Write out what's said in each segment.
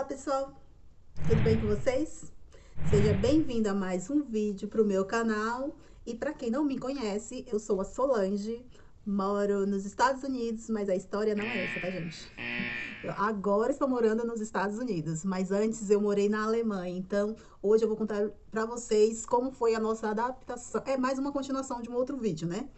Olá pessoal, tudo bem com vocês? Seja bem-vindo a mais um vídeo para o meu canal. E para quem não me conhece, eu sou a Solange, moro nos Estados Unidos, mas a história não é essa, tá gente? Eu agora estou morando nos Estados Unidos, mas antes eu morei na Alemanha. Então hoje eu vou contar para vocês como foi a nossa adaptação. É mais uma continuação de um outro vídeo, né?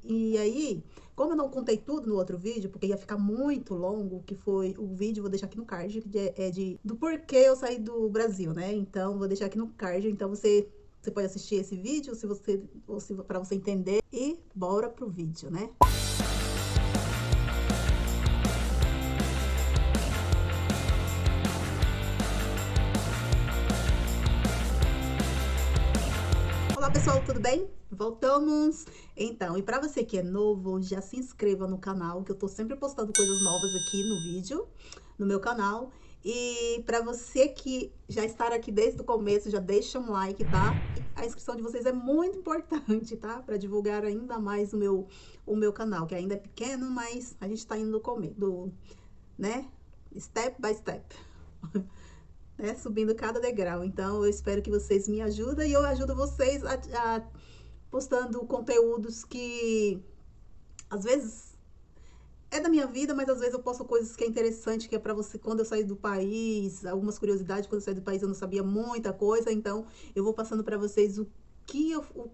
E aí, como eu não contei tudo no outro vídeo, porque ia ficar muito longo, que foi o vídeo, vou deixar aqui no card, que do porquê eu saí do Brasil, né? Então, vou deixar aqui no card, então você pode assistir esse vídeo, se para você entender, e bora pro vídeo, né? Olá pessoal, tudo bem? Voltamos! Então, e para você que é novo, já se inscreva no canal, que eu tô sempre postando coisas novas aqui no vídeo, no meu canal. E para você que já está aqui desde o começo, já deixa um like, tá? A inscrição de vocês é muito importante, tá? Para divulgar ainda mais o meu canal, que ainda é pequeno, mas a gente tá indo no começo, né? Step by step. Né, subindo cada degrau. Então, eu espero que vocês me ajudem e eu ajudo vocês a postando conteúdos que às vezes é da minha vida, mas às vezes eu posto coisas que é interessante, que é para você, quando eu saí do país, algumas curiosidades, quando eu saí do país eu não sabia muita coisa, então eu vou passando para vocês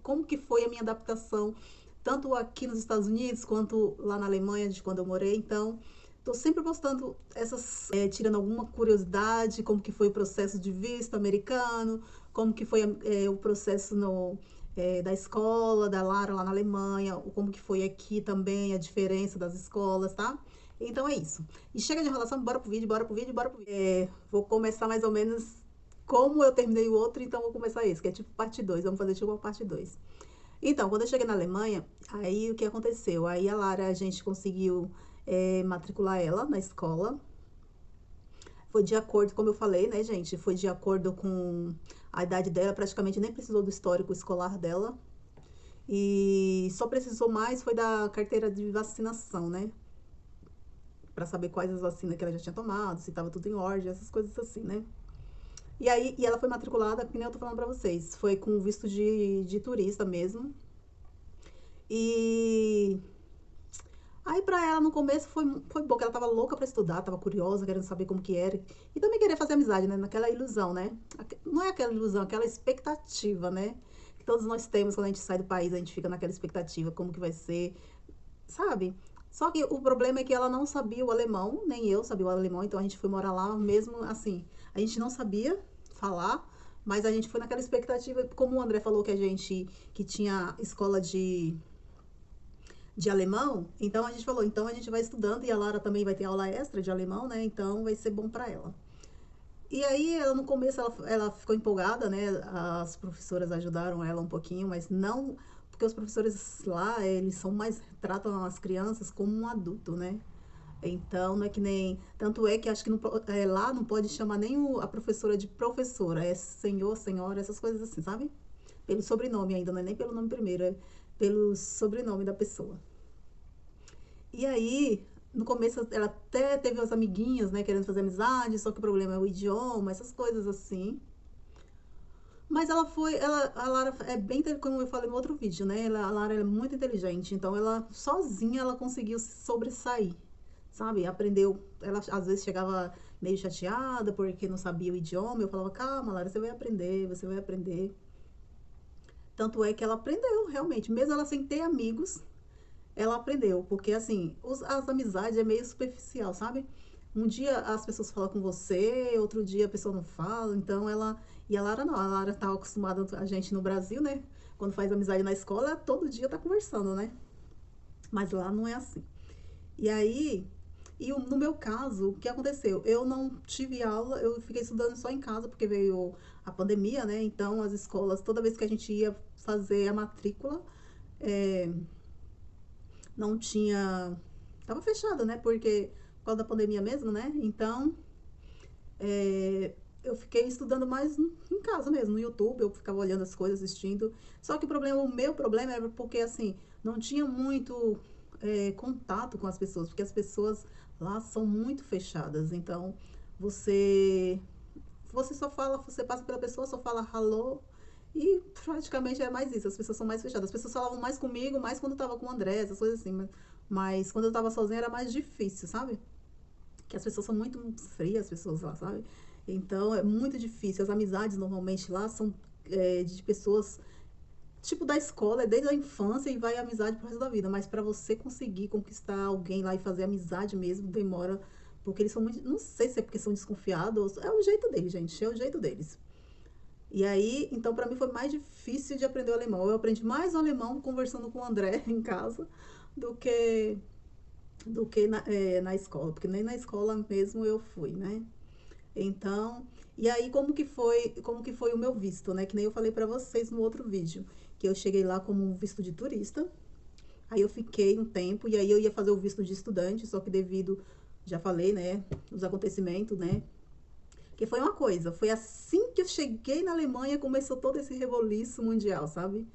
como que foi a minha adaptação, tanto aqui nos Estados Unidos, quanto lá na Alemanha, de quando eu morei. Então, tô sempre postando tirando alguma curiosidade, como que foi o processo de visto americano, como que foi o processo da escola, da Lara lá na Alemanha, como que foi aqui também, a diferença das escolas, tá? Então é isso. E chega de enrolação, bora pro vídeo, bora pro vídeo, bora pro vídeo. Vou começar mais ou menos como eu terminei o outro, então vou começar esse, que é tipo parte 2. Vamos fazer tipo uma parte 2. Então, quando eu cheguei na Alemanha, aí o que aconteceu? Aí a Lara, a gente conseguiu matricular ela na escola. Foi de acordo, como eu falei, né, gente? Foi de acordo com a idade dela, praticamente nem precisou do histórico escolar dela. E só precisou mais foi da carteira de vacinação, né? Pra saber quais as vacinas que ela já tinha tomado, se tava tudo em ordem, essas coisas assim, né? E aí, ela foi matriculada, que nem eu tô falando pra vocês, foi com visto de turista mesmo. E aí pra ela no começo foi bom, que ela tava louca pra estudar, tava curiosa, querendo saber como que era. E também queria fazer amizade, né? Naquela ilusão, né? Não é aquela ilusão, aquela expectativa, né? Que todos nós temos quando a gente sai do país, a gente fica naquela expectativa, como que vai ser, sabe? Só que o problema é que ela não sabia o alemão, nem eu sabia o alemão, então a gente foi morar lá mesmo assim. A gente não sabia falar, mas a gente foi naquela expectativa, como o André falou que tinha escola de alemão, então a gente falou, então a gente vai estudando e a Lara também vai ter aula extra de alemão, né? Então vai ser bom para ela. E aí, ela no começo, ela ficou empolgada, né? As professoras ajudaram ela um pouquinho, mas não... Porque os professores lá, eles são mais... Tratam as crianças como um adulto, né? Então, não é que nem... Tanto é que acho que não, lá não pode chamar nem a professora de professora. É senhor, senhora, essas coisas assim, sabe? Pelo sobrenome ainda, não é nem pelo nome primeiro. É pelo sobrenome da pessoa. E aí, no começo, ela até teve as amiguinhas, né, querendo fazer amizade, só que o problema é o idioma, essas coisas assim. Mas a Lara é bem, como eu falei no outro vídeo, né, a Lara é muito inteligente, então ela, sozinha, ela conseguiu se sobressair, sabe? Aprendeu, ela às vezes chegava meio chateada porque não sabia o idioma, eu falava, calma, Lara, você vai aprender, você vai aprender. Tanto é que ela aprendeu, realmente, mesmo ela sem ter amigos, ela aprendeu, porque assim, as amizades é meio superficial, sabe? Um dia as pessoas falam com você, outro dia a pessoa não fala, então ela. E a Lara não, a Lara tá acostumada, a gente no Brasil, né? Quando faz amizade na escola, todo dia tá conversando, né? Mas lá não é assim. E aí, no meu caso, o que aconteceu? Eu não tive aula, eu fiquei estudando só em casa, porque veio a pandemia, né? Então as escolas, toda vez que a gente ia fazer a matrícula, é, não tinha. Tava fechada, né? Porque por causa da pandemia mesmo, né? Então, eu fiquei estudando mais em casa mesmo, no YouTube, eu ficava olhando as coisas, assistindo. Só que o meu problema era porque, assim, não tinha muito contato com as pessoas, porque as pessoas lá são muito fechadas. Então, você, você só fala, você passa pela pessoa, só fala hello, e praticamente é mais isso, as pessoas são mais fechadas. As pessoas falavam mais comigo, mais quando eu tava com o André, essas coisas assim, mas quando eu tava sozinha era mais difícil, sabe? Que as pessoas são muito frias, as pessoas lá, sabe? Então é muito difícil. As amizades normalmente lá são de pessoas tipo da escola, é desde a infância e vai a amizade pro resto da vida. Mas para você conseguir conquistar alguém lá e fazer amizade mesmo, demora. Porque eles são muito. Não sei se é porque são desconfiados. É o jeito deles, gente. É o jeito deles. E aí, então, para mim foi mais difícil de aprender o alemão. Eu aprendi mais o alemão conversando com o André em casa do que, na escola. Porque nem na escola mesmo eu fui, né? Então, e aí como que foi o meu visto, né? Que nem eu falei pra vocês no outro vídeo, que eu cheguei lá como um visto de turista. Aí eu fiquei um tempo e aí eu ia fazer o visto de estudante, só que devido, já falei, né, os acontecimentos, né? Que foi uma coisa, foi assim que eu cheguei na Alemanha, começou todo esse reboliço mundial, sabe?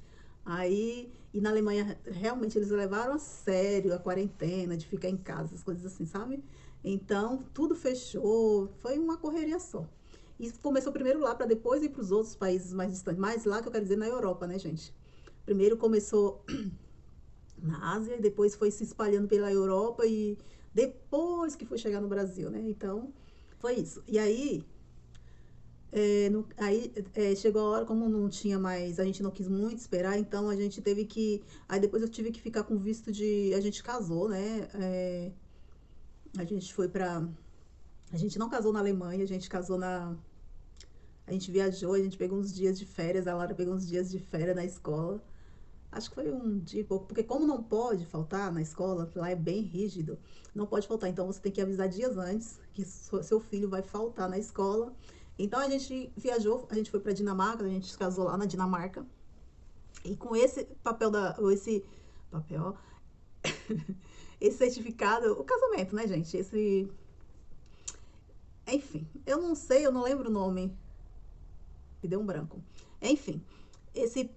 Aí, e na Alemanha, realmente, eles levaram a sério a quarentena, de ficar em casa, as coisas assim, sabe? Então, tudo fechou, foi uma correria só. E começou primeiro lá, para depois ir para os outros países mais distantes. Mais lá, que eu quero dizer, na Europa, né, gente? Primeiro começou na Ásia, e depois foi se espalhando pela Europa, e depois que foi chegar no Brasil, né? Então, foi isso. E aí, chegou a hora, como não tinha mais, a gente não quis muito esperar, então a gente teve que. Aí depois eu tive que ficar com visto de. A gente casou, né? A gente foi pra. A gente não casou na Alemanha, a gente casou na. A gente viajou, a gente pegou uns dias de férias, a Lara pegou uns dias de férias na escola. Acho que foi um dia e pouco, porque como não pode faltar na escola, lá é bem rígido, não pode faltar, então você tem que avisar dias antes que seu filho vai faltar na escola. Então a gente viajou, a gente foi para Dinamarca, a gente casou lá na Dinamarca. E com esse papel esse papel, esse certificado, o casamento, né, gente? Enfim, eu não sei, eu não lembro o nome, me deu um branco. Enfim, esse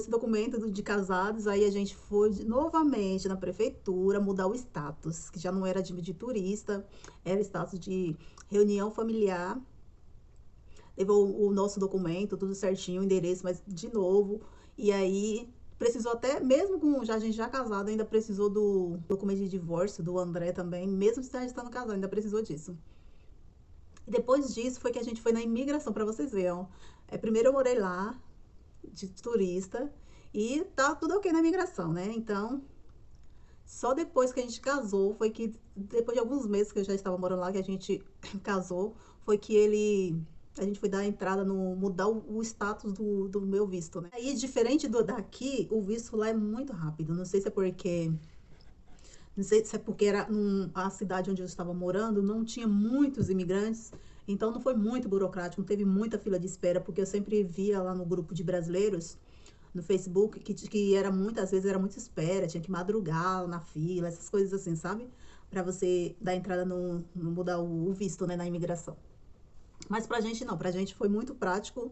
documento de casados, aí a gente foi novamente na prefeitura mudar o status, que já não era de turista, era status de reunião familiar. Levou o nosso documento, tudo certinho, o endereço, mas de novo. E aí precisou até, mesmo com a gente já casado, ainda precisou do documento de divórcio do André também, mesmo já estando casado, ainda precisou disso. E depois disso foi que a gente foi na imigração, para vocês verem, ó. Primeiro eu morei lá, de turista, e tá tudo ok na imigração, né? Então, só depois que a gente casou, foi que, depois de alguns meses que eu já estava morando lá, que a gente casou, foi que a gente foi dar a entrada no, mudar o status do meu visto, né? Aí, diferente do daqui, o visto lá é muito rápido. Não sei se é porque era a cidade onde eu estava morando, não tinha muitos imigrantes, então não foi muito burocrático, não teve muita fila de espera, porque eu sempre via lá no grupo de brasileiros, no Facebook, que era muitas vezes era muita espera, tinha que madrugar na fila, essas coisas assim, sabe? Pra você dar entrada no mudar o visto, né, na imigração. Mas pra gente não, pra gente foi muito prático.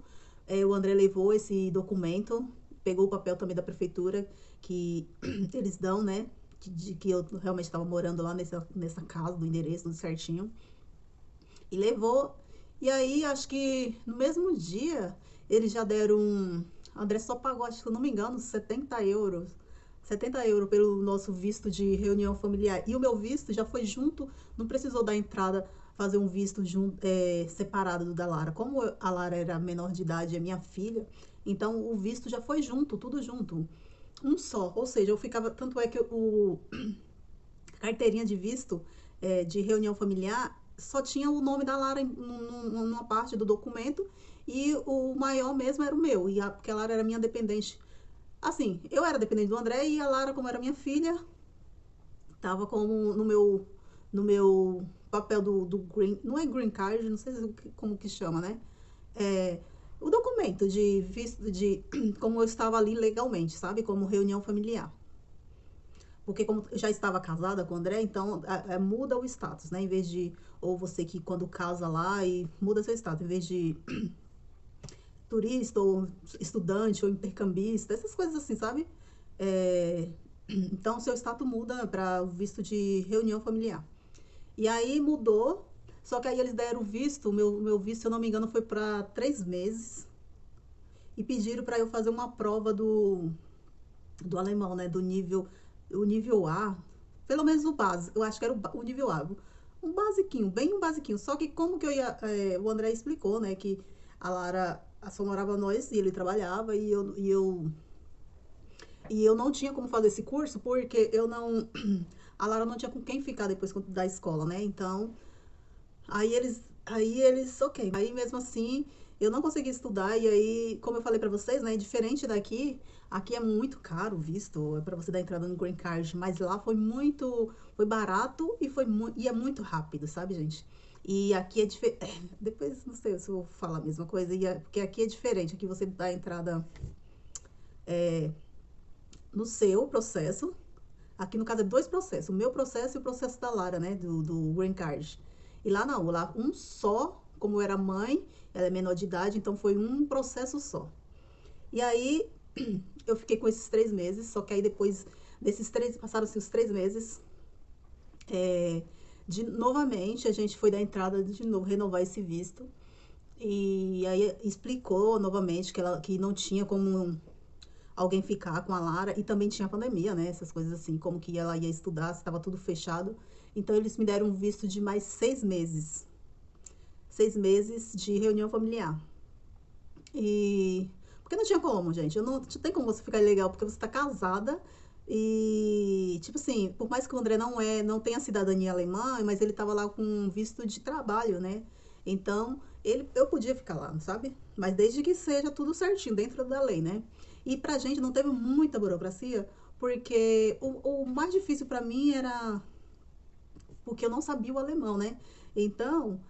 O André levou esse documento, pegou o papel também da prefeitura, que eles dão, né? De que eu realmente estava morando lá nessa casa, do endereço, tudo certinho. E levou. E aí, acho que no mesmo dia, eles já deram um. André só pagou, acho que se eu não me engano, 70 euros. 70 euros pelo nosso visto de reunião familiar. E o meu visto já foi junto, não precisou dar entrada, fazer um visto separado do da Lara. Como a Lara era menor de idade, é minha filha, então o visto já foi junto, tudo junto. Um só. Ou seja, eu ficava. Tanto é que a carteirinha de visto de reunião familiar só tinha o nome da Lara numa parte do documento, e o maior mesmo era o meu, porque a Lara era minha dependente. Assim, eu era dependente do André, e a Lara, como era minha filha, tava como no meu papel do green, não é green card, não sei como que chama, né? É, o documento de visto de como eu estava ali legalmente, sabe? Como reunião familiar. Porque como eu já estava casada com o André, então muda o status, né? Em vez de, ou você que quando casa lá e muda seu status, em vez de turista ou estudante ou intercambista, essas coisas assim, sabe? Então, seu status muda para o visto de reunião familiar. E aí mudou, Só que aí eles deram visto, meu visto, se eu não me engano, foi para 3 meses. E pediram para eu fazer uma prova do alemão, né? O nível A. Pelo menos o básico. Eu acho que era o nível A. Um basiquinho, bem um basiquinho. Só que como que eu ia. O André explicou, né? Que a Lara só morava nós e ele trabalhava e eu não tinha como fazer esse curso porque eu não. A Lara não tinha com quem ficar depois da escola, né? Então, ok. Aí mesmo assim, eu não consegui estudar e aí, como eu falei pra vocês, né, diferente daqui, aqui é muito caro o visto, é para você dar entrada no Green Card, mas lá foi barato e é muito rápido, sabe, gente? E aqui é diferente, depois não sei se eu vou falar a mesma coisa, porque aqui é diferente, aqui você dá entrada no seu processo. Aqui no caso é dois processos, o meu processo e o processo da Lara, né, do Green Card. E lá não, lá um só, como eu era mãe, ela é menor de idade, então foi um processo só. E aí eu fiquei com esses 3 meses, só que aí depois desses passaram-se os 3 meses, novamente a gente foi dar entrada de novo, renovar esse visto. E aí explicou novamente que não tinha como alguém ficar com a Lara, e também tinha pandemia, né? Essas coisas assim, como que ela ia estudar, se estava tudo fechado. Então eles me deram um visto de mais 6 meses. 6 meses de reunião familiar. E. Porque não tinha como, gente. Eu não tem como você ficar ilegal porque você está casada. E, tipo assim, por mais que o André não tenha cidadania alemã, mas ele tava lá com um visto de trabalho, né? Então, eu podia ficar lá, sabe? Mas desde que seja tudo certinho, dentro da lei, né? E pra gente não teve muita burocracia, porque o mais difícil pra mim era porque eu não sabia o alemão, né? Então,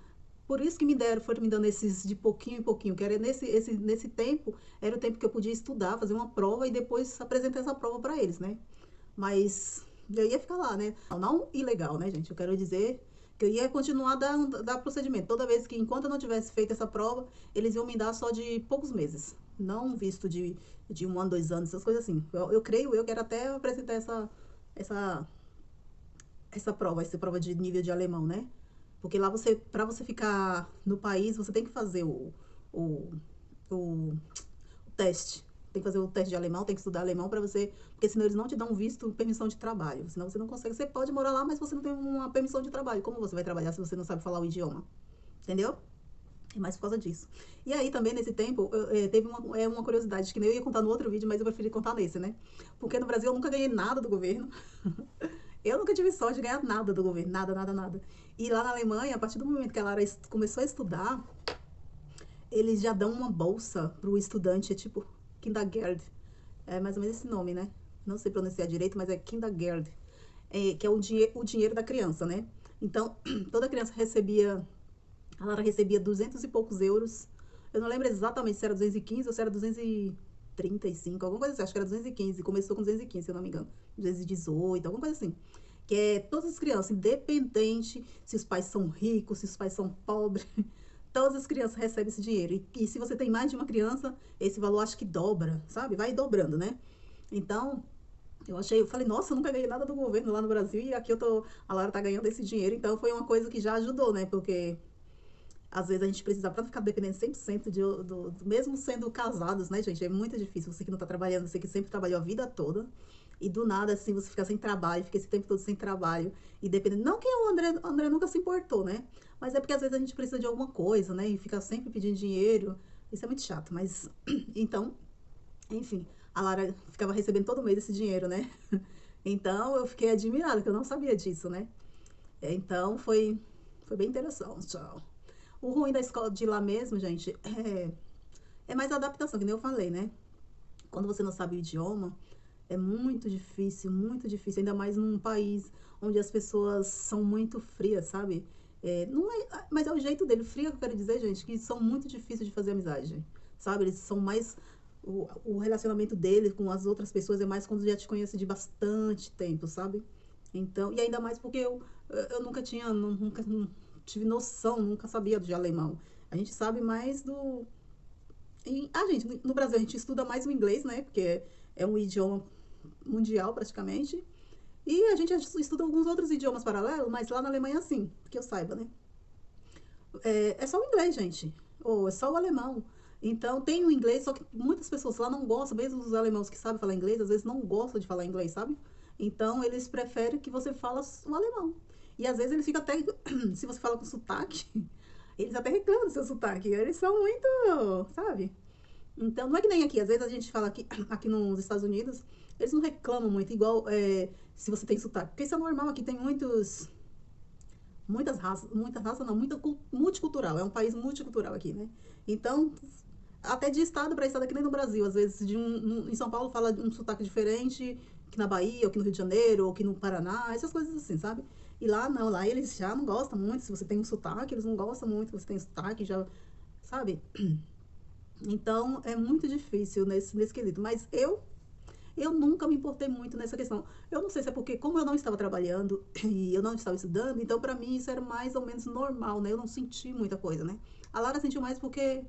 por isso que foram me dando esses de pouquinho em pouquinho, que era nesse tempo, era o tempo que eu podia estudar, fazer uma prova e depois apresentar essa prova para eles, né? Mas eu ia ficar lá, né? Não ilegal, né, gente? Eu quero dizer que eu ia continuar dar procedimento. Toda vez que, enquanto eu não tivesse feito essa prova, eles iam me dar só de poucos meses. Não visto de 1 ano, 2 anos, essas coisas assim. Eu creio, eu quero até apresentar essa, essa prova de nível de alemão, né? Porque lá para você ficar no país, você tem que fazer o, o teste. Tem que fazer o teste de alemão, tem que estudar alemão para você, porque senão eles não te dão visto, permissão de trabalho. Senão você não consegue. Você pode morar lá, mas você não tem uma permissão de trabalho. Como você vai trabalhar se você não sabe falar o idioma? Entendeu? É mais por causa disso. E aí também nesse tempo, teve uma curiosidade que nem eu ia contar no outro vídeo, mas eu preferi contar nesse, né? Porque no Brasil eu nunca ganhei nada do governo. Eu nunca tive sorte de ganhar nada do governo, nada, nada, nada. E lá na Alemanha, a partir do momento que ela começou a estudar, eles já dão uma bolsa pro estudante, é tipo Kindergeld. É mais ou menos esse nome, né? Não sei pronunciar direito, mas é Kindergeld. Que é o dinheiro da criança, né? Então, toda criança a Lara recebia 200 e poucos euros. Eu não lembro exatamente se era 215 ou se era 235, alguma coisa assim. Acho que era 215. Começou com 215, se eu não me engano. 218, alguma coisa assim. Que é todas as crianças, independente se os pais são ricos, se os pais são pobres, todas as crianças recebem esse dinheiro. E se você tem mais de uma criança, esse valor acho que dobra, sabe? Vai dobrando, né? Então, eu falei, nossa, eu nunca ganhei nada do governo lá no Brasil e aqui a Lara tá ganhando esse dinheiro. Então, foi uma coisa que já ajudou, né? Porque às vezes a gente precisa, pra não ficar dependendo 100% mesmo sendo casados, né, gente? É muito difícil. Você que não tá trabalhando, você que sempre trabalhou a vida toda, e do nada, assim, você fica sem trabalho, fica esse tempo todo sem trabalho, e dependendo. Não que o André nunca se importou, né? Mas é porque às vezes a gente precisa de alguma coisa, né? E fica sempre pedindo dinheiro. Isso é muito chato, mas. Então, enfim, a Lara ficava recebendo todo mês esse dinheiro, né? Então eu fiquei admirada, que eu não sabia disso, né? Então foi bem interessante. Tchau. O ruim da escola de lá mesmo, gente, é mais a adaptação, que nem eu falei, né? Quando você não sabe o idioma, é muito difícil, ainda mais num país onde as pessoas são muito frias, sabe? Não é, mas é o jeito dele, frio que eu quero dizer, gente, que são muito difíceis de fazer amizade, sabe? Eles são mais. O relacionamento dele com as outras pessoas é mais quando já te conhece de bastante tempo, sabe? Então, e ainda mais porque eu nunca tinha, nunca tive noção, nunca sabia de alemão. A gente sabe mais gente, no Brasil a gente estuda mais o inglês, né? Porque é um idioma mundial praticamente. E a gente estuda alguns outros idiomas paralelos, mas lá na Alemanha sim, que eu saiba, né? É só o inglês, gente. Ou é só o alemão. Então, tem o inglês, só que muitas pessoas lá não gostam, mesmo os alemãos que sabem falar inglês, às vezes não gostam de falar inglês, sabe? Então, eles preferem que você fale o alemão. E às vezes eles ficam até, se você fala com sotaque, eles até reclamam do seu sotaque. Eles são muito, sabe? Então, não é que nem aqui. Às vezes a gente fala aqui, aqui nos Estados Unidos, eles não reclamam muito, igual se você tem sotaque. Porque isso é normal, aqui tem muitas raças não, muita multicultural. É um país multicultural aqui, né? Então, até de estado para estado, aqui nem no Brasil. Às vezes, em São Paulo fala um sotaque diferente que na Bahia, ou que no Rio de Janeiro, ou que no Paraná, essas coisas assim, sabe? E lá não, lá eles já não gostam muito. Se você tem um sotaque, eles não gostam muito. Se você tem sotaque, já, sabe? Então, é muito difícil nesse quesito. Mas eu nunca me importei muito nessa questão. Eu não sei se é porque, como eu não estava trabalhando e eu não estava estudando, então para mim isso era mais ou menos normal, né? Eu não senti muita coisa, né? A Lara sentiu mais porque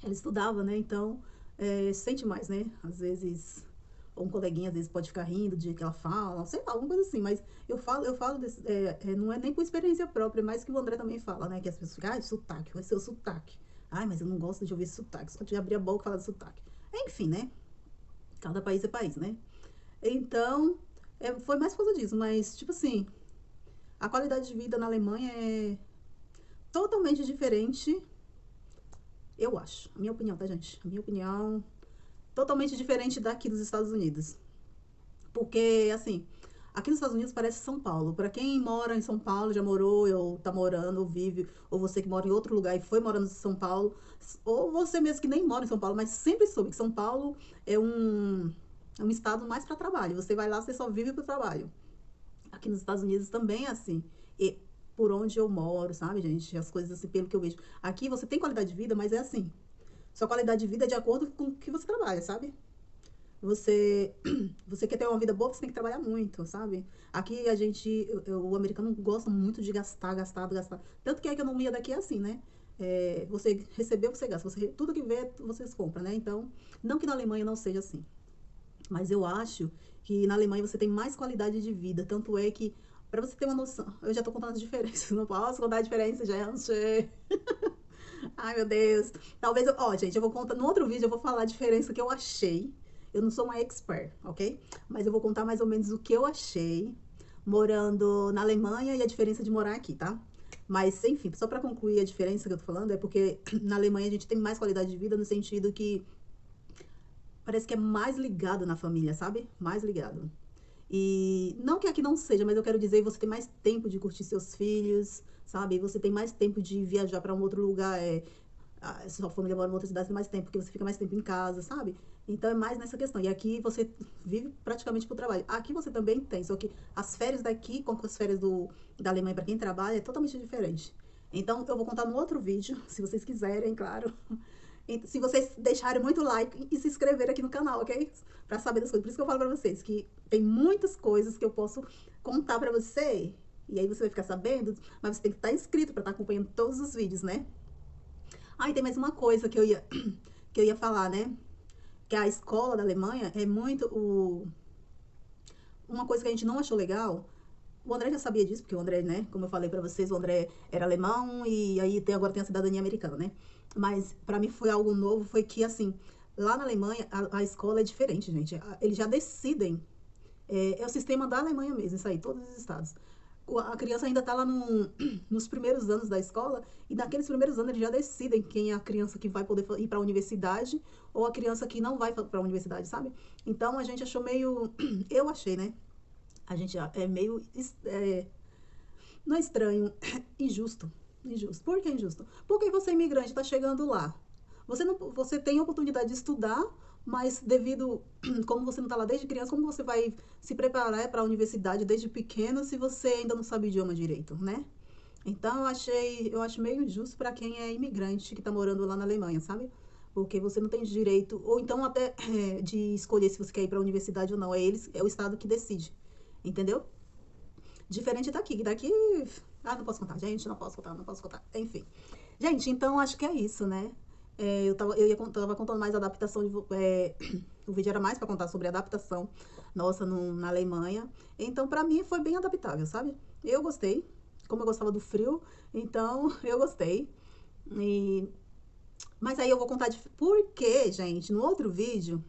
ela estudava, né? Então, sente mais, né? Às vezes, um coleguinha às vezes pode ficar rindo do jeito que ela fala, sei lá, alguma coisa assim. Mas eu falo não é nem por experiência própria, mas que o André também fala, né? Que as pessoas ficam, sotaque, vai ser o sotaque. Ai, mas eu não gosto de ouvir esse sotaque, só de abrir a boca e falar de sotaque. Enfim, né? Cada país é país, né? Então, foi mais por causa disso, mas, tipo assim, a qualidade de vida na Alemanha é totalmente diferente, eu acho. A minha opinião, tá, gente? A minha opinião, totalmente diferente daqui dos Estados Unidos. Porque, assim, aqui nos Estados Unidos parece São Paulo. Pra quem mora em São Paulo, já morou, ou tá morando, ou vive, ou você que mora em outro lugar e foi morando em São Paulo, ou você mesmo que nem mora em São Paulo, mas sempre soube que São Paulo é um estado mais para trabalho. Você vai lá, você só vive para o trabalho. Aqui nos Estados Unidos também é assim. E por onde eu moro, sabe, gente? As coisas assim, pelo que eu vejo. Aqui você tem qualidade de vida, mas é assim. Sua qualidade de vida é de acordo com o que você trabalha, sabe? Você, você quer ter uma vida boa, você tem que trabalhar muito, sabe? Aqui a gente, o americano gosta muito de gastar, gastar, gastar. Tanto que a economia daqui é assim, né? Você recebeu, você gasta. Tudo que vê, vocês compram, né? Então, não que na Alemanha não seja assim. Mas eu acho que na Alemanha você tem mais qualidade de vida. Tanto é que, para você ter uma noção, eu já tô contando as diferenças. Não posso contar a diferença, gente. Ai, meu Deus. Talvez, ó, gente, eu vou contar. No outro vídeo eu vou falar a diferença que eu achei. Eu não sou uma expert, ok? Mas eu vou contar mais ou menos o que eu achei morando na Alemanha e a diferença de morar aqui, tá? Mas, enfim, só para concluir a diferença que eu tô falando, é porque na Alemanha a gente tem mais qualidade de vida no sentido que parece que é mais ligado na família, sabe? Mais ligado. E não que aqui não seja, mas eu quero dizer, você tem mais tempo de curtir seus filhos, sabe? Você tem mais tempo de viajar para um outro lugar, se sua família mora em outra cidade, tem mais tempo, porque você fica mais tempo em casa, sabe? Então é mais nessa questão. E aqui você vive praticamente pro trabalho. Aqui você também tem, só que as férias daqui com as férias da Alemanha para quem trabalha é totalmente diferente. Então eu vou contar no outro vídeo, se vocês quiserem, claro. Se vocês deixarem muito like e se inscrever aqui no canal, ok? Pra saber das coisas. Por isso que eu falo pra vocês que tem muitas coisas que eu posso contar pra você. E aí você vai ficar sabendo, mas você tem que estar inscrito pra estar acompanhando todos os vídeos, né? Ah, e tem mais uma coisa que eu ia falar, né? Que a escola da Alemanha é muito uma coisa que a gente não achou legal. O André já sabia disso, porque o André, né, como eu falei pra vocês, o André era alemão e aí agora tem a cidadania americana, né? Mas pra mim foi algo novo, foi que assim, lá na Alemanha a escola é diferente, gente. Eles já decidem, é o sistema da Alemanha mesmo, isso aí, todos os estados. A criança ainda tá lá nos primeiros anos da escola e naqueles primeiros anos eles já decidem quem é a criança que vai poder ir pra universidade ou a criança que não vai pra universidade, sabe? Então a gente achou meio, eu achei, né? A gente é meio, não é estranho, injusto. Injusto. Por que injusto? Porque você é imigrante, está chegando lá. Você tem a oportunidade de estudar, mas devido, como você não está lá desde criança, como você vai se preparar para a universidade desde pequeno se você ainda não sabe o idioma direito, né? Então eu acho meio injusto para quem é imigrante que está morando lá na Alemanha, sabe? Porque você não tem direito, ou então até de escolher se você quer ir para a universidade ou não. É o estado que decide. Entendeu? Diferente daqui. Daqui. Não posso contar, gente. Não posso contar, não posso contar. Enfim. Gente, então acho que é isso, né? Tava contando mais a adaptação o vídeo era mais para contar sobre a adaptação nossa na Alemanha. Então, pra mim, foi bem adaptável, sabe? Eu gostei. como eu gostava do frio, então eu gostei. Mas aí eu vou contar de por que, gente, no outro vídeo,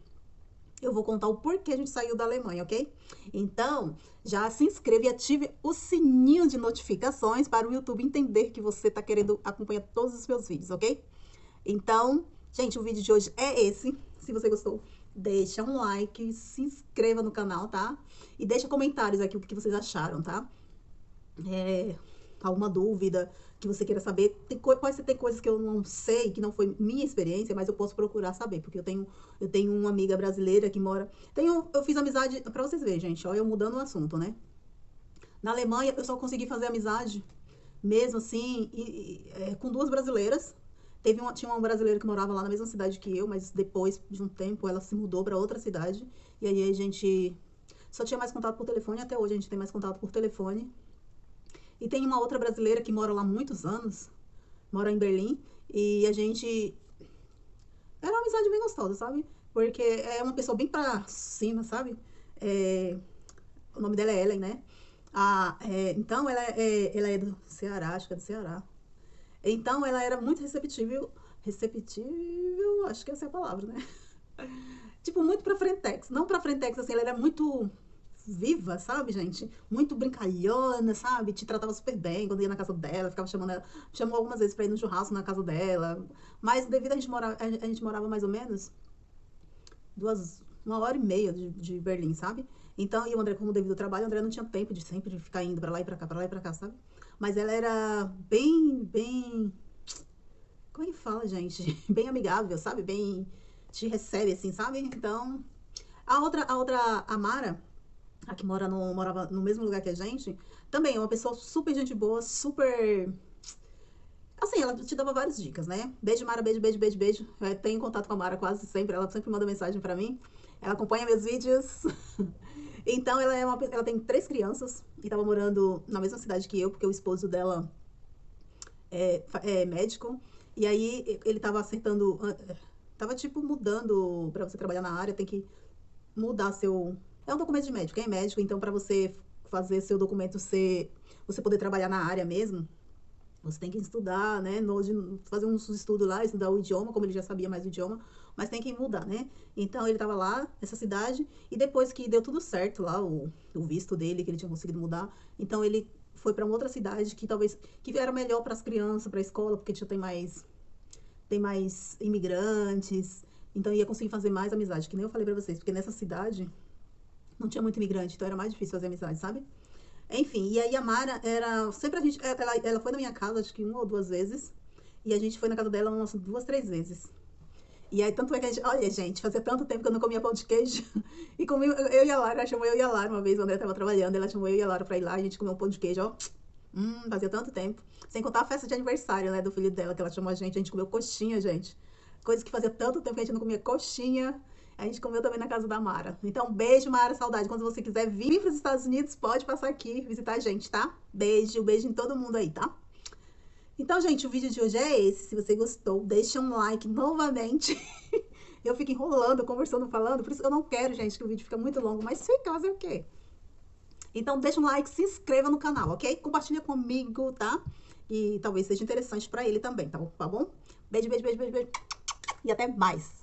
eu vou contar o porquê a gente saiu da Alemanha, ok? Então, já se inscreva e ative o sininho de notificações para o YouTube entender que você está querendo acompanhar todos os meus vídeos, ok? Então, gente, o vídeo de hoje é esse. Se você gostou, deixa um like, se inscreva no canal, tá? E deixa comentários aqui o que vocês acharam, tá? Alguma dúvida que você queira saber. Pode ser ter coisas que eu não sei, que não foi minha experiência, mas eu posso procurar saber, porque eu tenho uma amiga brasileira que mora... Eu fiz amizade, pra vocês verem, gente, ó, eu mudando o assunto, né? Na Alemanha, eu só consegui fazer amizade, mesmo assim, com duas brasileiras. Tinha uma brasileira que morava lá na mesma cidade que eu, mas depois de um tempo ela se mudou pra outra cidade. E aí a gente só tinha mais contato por telefone, até hoje a gente tem mais contato por telefone. E tem uma outra brasileira que mora lá há muitos anos, mora em Berlim, e a gente... Era uma amizade bem gostosa, sabe? Porque é uma pessoa bem pra cima, sabe? O nome dela é Ellen, né? Então, ela é do Ceará, acho que é do Ceará. Então, ela era muito receptível, acho que essa é a palavra, né? Tipo, muito pra frentex. Não pra frentex, assim, ela era muito viva, sabe, gente? Muito brincalhona, sabe? Te tratava super bem quando ia na casa dela, ficava chamando ela, chamou algumas vezes pra ir no churrasco na casa dela. Mas devido a gente morava mais ou menos 1h30 de Berlim, sabe? Então, e o André, como devido ao trabalho, o André não tinha tempo de sempre ficar indo pra lá e pra cá, pra lá e pra cá, sabe? Mas ela era bem... Como é que fala, gente? Bem amigável, sabe? Bem... Te recebe, assim, sabe? Então... A Mara, a que morava no mesmo lugar que a gente, também é uma pessoa super gente boa, super... Assim, ela te dava várias dicas, né? Beijo, Mara, beijo, beijo, beijo, beijo. Eu tenho contato com a Mara quase sempre, ela sempre manda mensagem pra mim. Ela acompanha meus vídeos. Então, ela tem 3 crianças e tava morando na mesma cidade que eu, porque o esposo dela é médico. E aí, ele tava acertando... Tava, tipo, mudando pra você trabalhar na área, tem que mudar seu... É um documento de médico, quem é médico, então pra você fazer seu documento você poder trabalhar na área mesmo, você tem que estudar, né, fazer uns estudos lá, estudar o idioma, como ele já sabia mais o idioma, mas tem que mudar, né? Então ele tava lá, nessa cidade, e depois que deu tudo certo lá, o visto dele, que ele tinha conseguido mudar, então ele foi pra uma outra cidade que era melhor pras crianças, pra escola, porque já tem mais imigrantes, então ia conseguir fazer mais amizade, que nem eu falei pra vocês, porque nessa cidade não tinha muito imigrante, então era mais difícil fazer amizade, sabe? Enfim, e aí a Mara era... Sempre a gente... Ela foi na minha casa, acho que 1 ou 2 vezes. E a gente foi na casa dela umas 2, 3 vezes. E aí, tanto é que a gente... Olha, gente, fazia tanto tempo que eu não comia pão de queijo. E comi eu e a Lara, ela chamou eu e a Lara uma vez, o André tava trabalhando, ela chamou eu e a Lara pra ir lá, a gente comeu um pão de queijo, ó. Fazia tanto tempo. Sem contar a festa de aniversário, né, do filho dela, que ela chamou a gente comeu coxinha, gente. Coisa que fazia tanto tempo que a gente não comia coxinha. A gente comeu também na casa da Mara. Então, beijo, Mara, saudade. Quando você quiser vir para os Estados Unidos, pode passar aqui visitar a gente, tá? Beijo, beijo em todo mundo aí, tá? Então, gente, o vídeo de hoje é esse. Se você gostou, deixa um like novamente. Eu fico enrolando, conversando, falando. Por isso que eu não quero, gente, que o vídeo fique muito longo. Mas fica, fazer o quê? Então, deixa um like, se inscreva no canal, ok? Compartilha comigo, tá? E talvez seja interessante para ele também, tá bom? Beijo, beijo, beijo, beijo, beijo. E até mais.